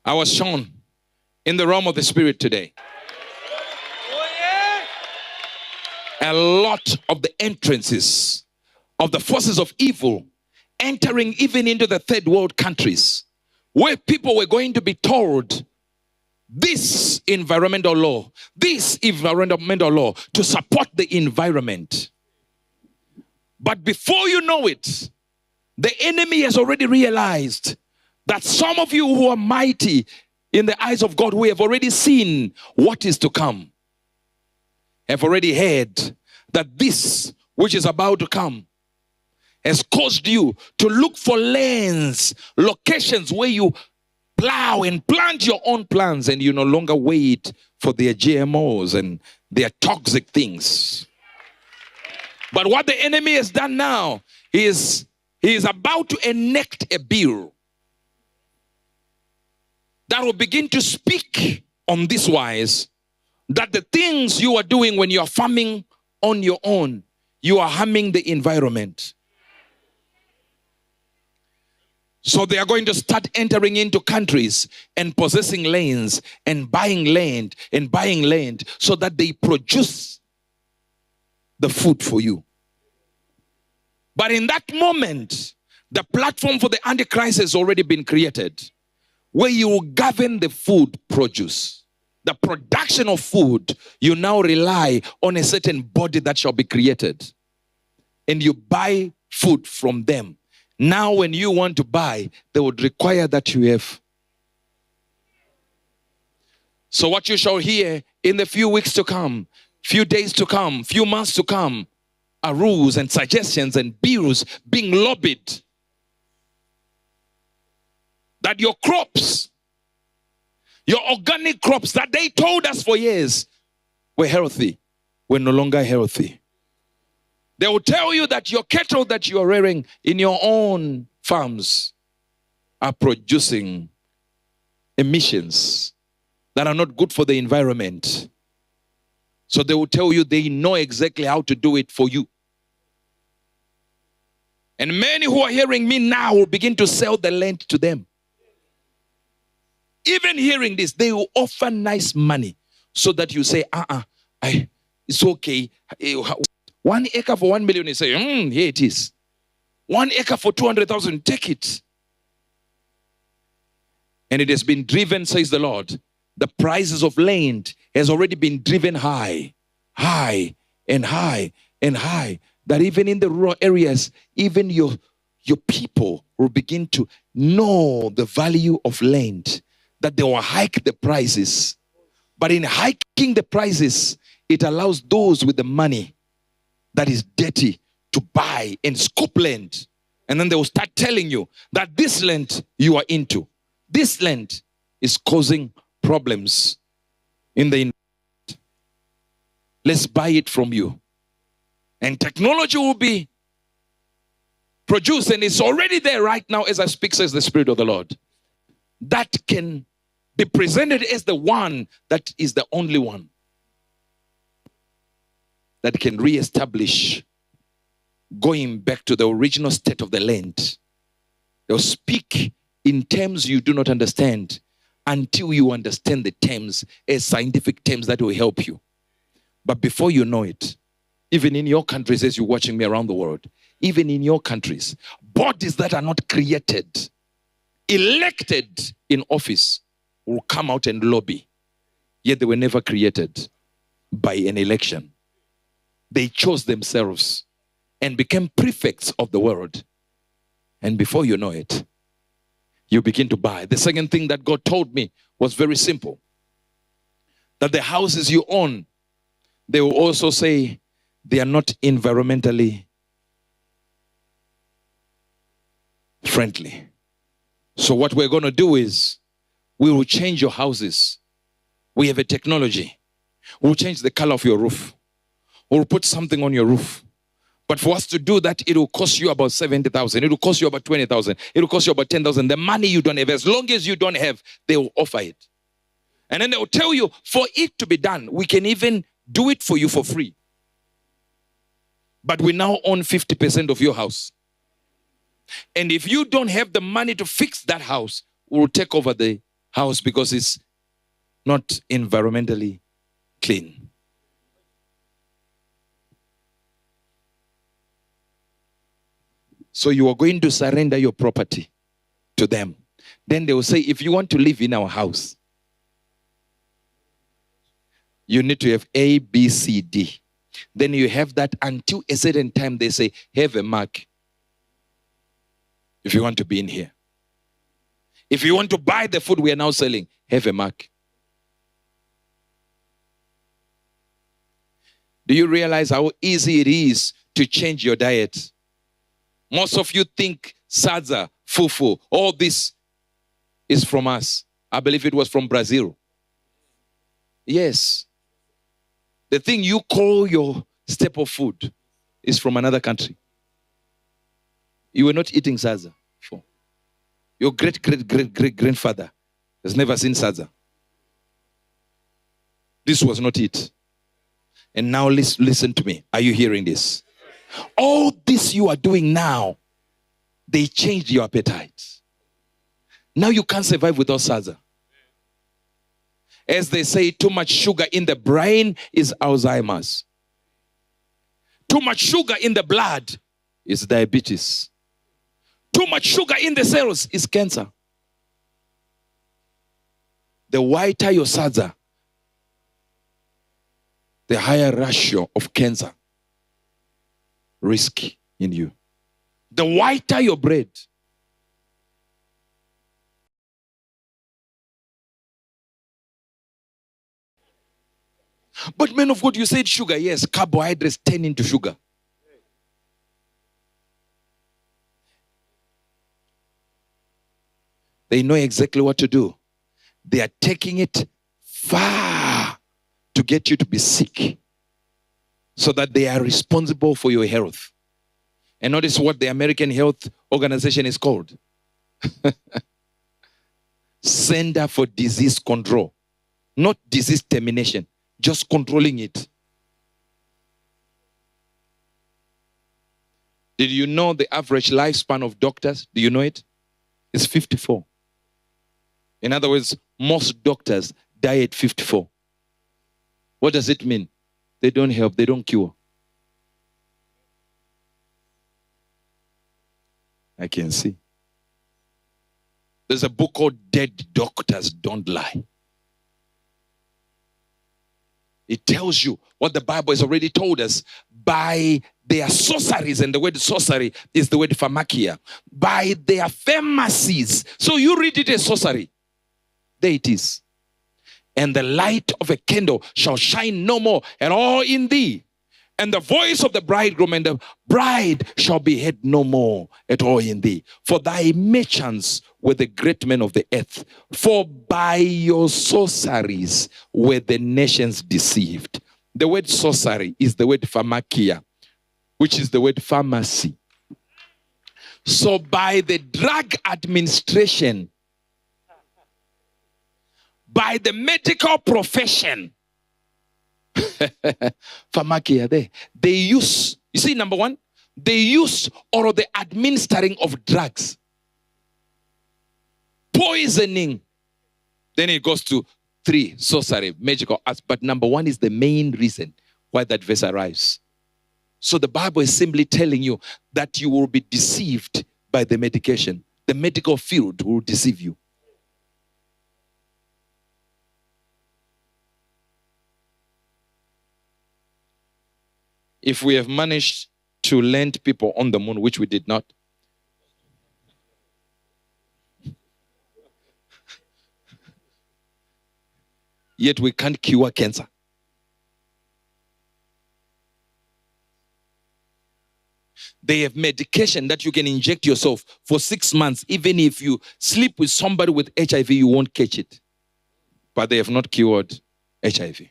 I was shown in the realm of the spirit today. A lot of the entrances of the forces of evil entering even into the third world countries, where people were going to be told this environmental law to support the environment. But before you know it, the enemy has already realized that some of you who are mighty in the eyes of God, who have already seen what is to come, have already heard that this which is about to come has caused you to look for lands, locations where you plow and plant your own plants, and you no longer wait for their GMOs and their toxic things. But what the enemy has done now is he is about to enact a bill that will begin to speak on this wise, that the things you are doing when you are farming on your own, you are harming the environment. So they are going to start entering into countries and possessing lands and buying land so that they produce the food for you. But in that moment, the platform for the Antichrist has already been created, where you will govern the food produce. The production of food, you now rely on a certain body that shall be created. And you buy food from them. Now when you want to buy, they would require that you have. So what you shall hear in the few weeks to come, few days to come, few months to come, are rules and suggestions and bills being lobbied. That your crops, your organic crops that they told us for years were healthy, were no longer healthy. They will tell you that your cattle that you are rearing in your own farms are producing emissions that are not good for the environment. So they will tell you they know exactly how to do it for you. And many who are hearing me now will begin to sell the land to them. Even hearing this, they will offer nice money so that you say, it's okay. 1 acre for 1 million, you say, here it is. 1 acre for 200,000, take it. And it has been driven, says the Lord. The prices of land has already been driven high, and high, that even in the rural areas, even your people will begin to know the value of land, that they will hike the prices. But in hiking the prices, it allows those with the money that is dirty to buy and scoop land. And then they will start telling you that this land you are into, this land is causing problems in the environment. Let's buy it from you. And technology will be produced, and it's already there right now as I speak, says the Spirit of the Lord, that can be presented as the one that is the only one that can reestablish going back to the original state of the land. They'll speak in terms you do not understand until you understand the terms as scientific terms that will help you. But before you know it, even in your countries, as you're watching me around the world, even in your countries, bodies that are not created, elected in office, will come out and lobby. Yet they were never created by an election. They chose themselves and became prefects of the world. And before you know it, you begin to buy. The second thing that God told me was very simple. That the houses you own, they will also say they are not environmentally friendly. So what we're going to do is we will change your houses. We have a technology. We'll change the color of your roof. We'll put something on your roof. But for us to do that, it will cost you about 70,000. It will cost you about 20,000. It will cost you about 10,000. The money you don't have, as long as you don't have, they will offer it. And then they will tell you, for it to be done, we can even do it for you for free. But we now own 50% of your house. And if you don't have the money to fix that house, we'll take over the house because it's not environmentally clean. So you are going to surrender your property to them. Then they will say, if you want to live in our house, you need to have A, B, C, D. Then you have that until a certain time they say, have a mark if you want to be in here. If you want to buy the food we are now selling, have a mark. Do you realize how easy it is to change your diet? Most of you think sadza, fufu, all this is from us. I believe it was from Brazil. Yes. The thing you call your staple food is from another country. You were not eating sadza before. Your great-great-great-great-grandfather has never seen sadza. This was not it. And now listen to me. Are you hearing this? All this you are doing now, they changed your appetite. Now you can't survive without sadza. As they say, too much sugar in the brain is Alzheimer's. Too much sugar in the blood is diabetes. Too much sugar in the cells is cancer. The whiter your sadza, the higher ratio of cancer risk in you. The whiter your bread, but men of God, you said sugar. Yes, carbohydrates turn into sugar. They know exactly what to do. They are taking it far to get you to be sick so that they are responsible for your health. And notice what the American Health Organization is called. Center for Disease Control. Not disease termination, just controlling it. Did you know the average lifespan of doctors? Do you know it? It's 54. In other words, most doctors die at 54. What does it mean? They don't help, they don't cure. I can see. There's a book called Dead Doctors Don't Lie. It tells you what the Bible has already told us by their sorceries, and the word sorcery is the word pharmakia. By their pharmacies. So you read it as sorcery. There it is. And the light of a candle shall shine no more at all in thee. And the voice of the bridegroom and the bride shall be heard no more at all in thee. For thy merchants were the great men of the earth. For by your sorceries were the nations deceived. The word sorcery is the word pharmakia, which is the word pharmacy. So by the drug administration, by the medical profession, pharmakia, they use, you see, number one, they use or the administering of drugs, poisoning. Then it goes to 3, sorcery, magical arts. But number one is the main reason why that verse arrives. So the Bible is simply telling you that you will be deceived by the medication. The medical field will deceive you. If we have managed to land people on the moon, which we did not, yet we can't cure cancer. They have medication that you can inject yourself for 6 months. Even if you sleep with somebody with HIV, you won't catch it. But they have not cured HIV.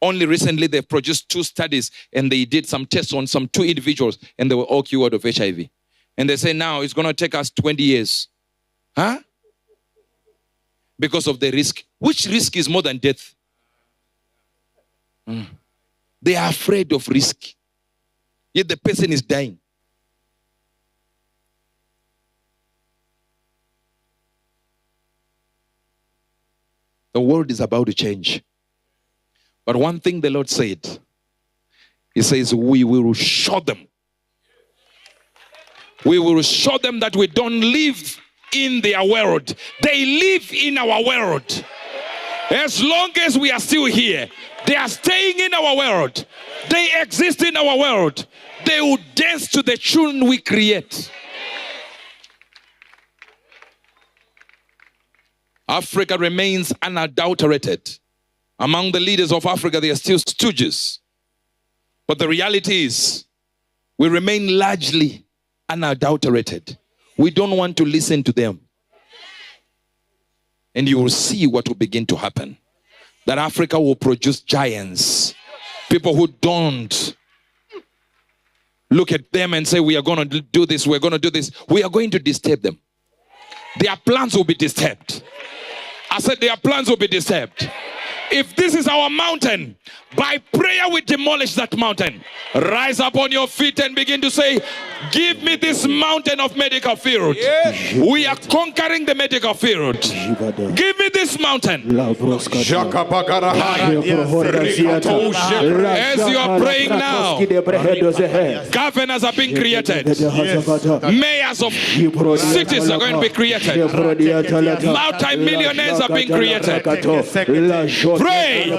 Only recently they produced 2 studies and they did some tests on some 2 individuals and they were all cured of HIV. And they say now it's going to take us 20 years. Huh? Because of the risk. Which risk is more than death? They are afraid of risk. Yet the person is dying. The world is about to change. But one thing the Lord said, He says, we will show them. We will show them that we don't live in their world. They live in our world. As long as we are still here, they are staying in our world. They exist in our world. They will dance to the tune we create. Africa remains unadulterated. Among the leaders of Africa, they are still stooges. But the reality is, we remain largely unadulterated. We don't want to listen to them. And you will see what will begin to happen. That Africa will produce giants. People who don't look at them and say, we are going to do this, we're going to do this. We are going to disturb them. Their plans will be disturbed. I said their plans will be disturbed. If this is our mountain, by prayer we demolish that mountain. Rise up on your feet and begin to say, give me this mountain of medical field. Yes. We are conquering the medical field. Give me this mountain. As you are praying now, governors are being created. Mayors of cities are going to be created. Multi-millionaires are being created. Pray.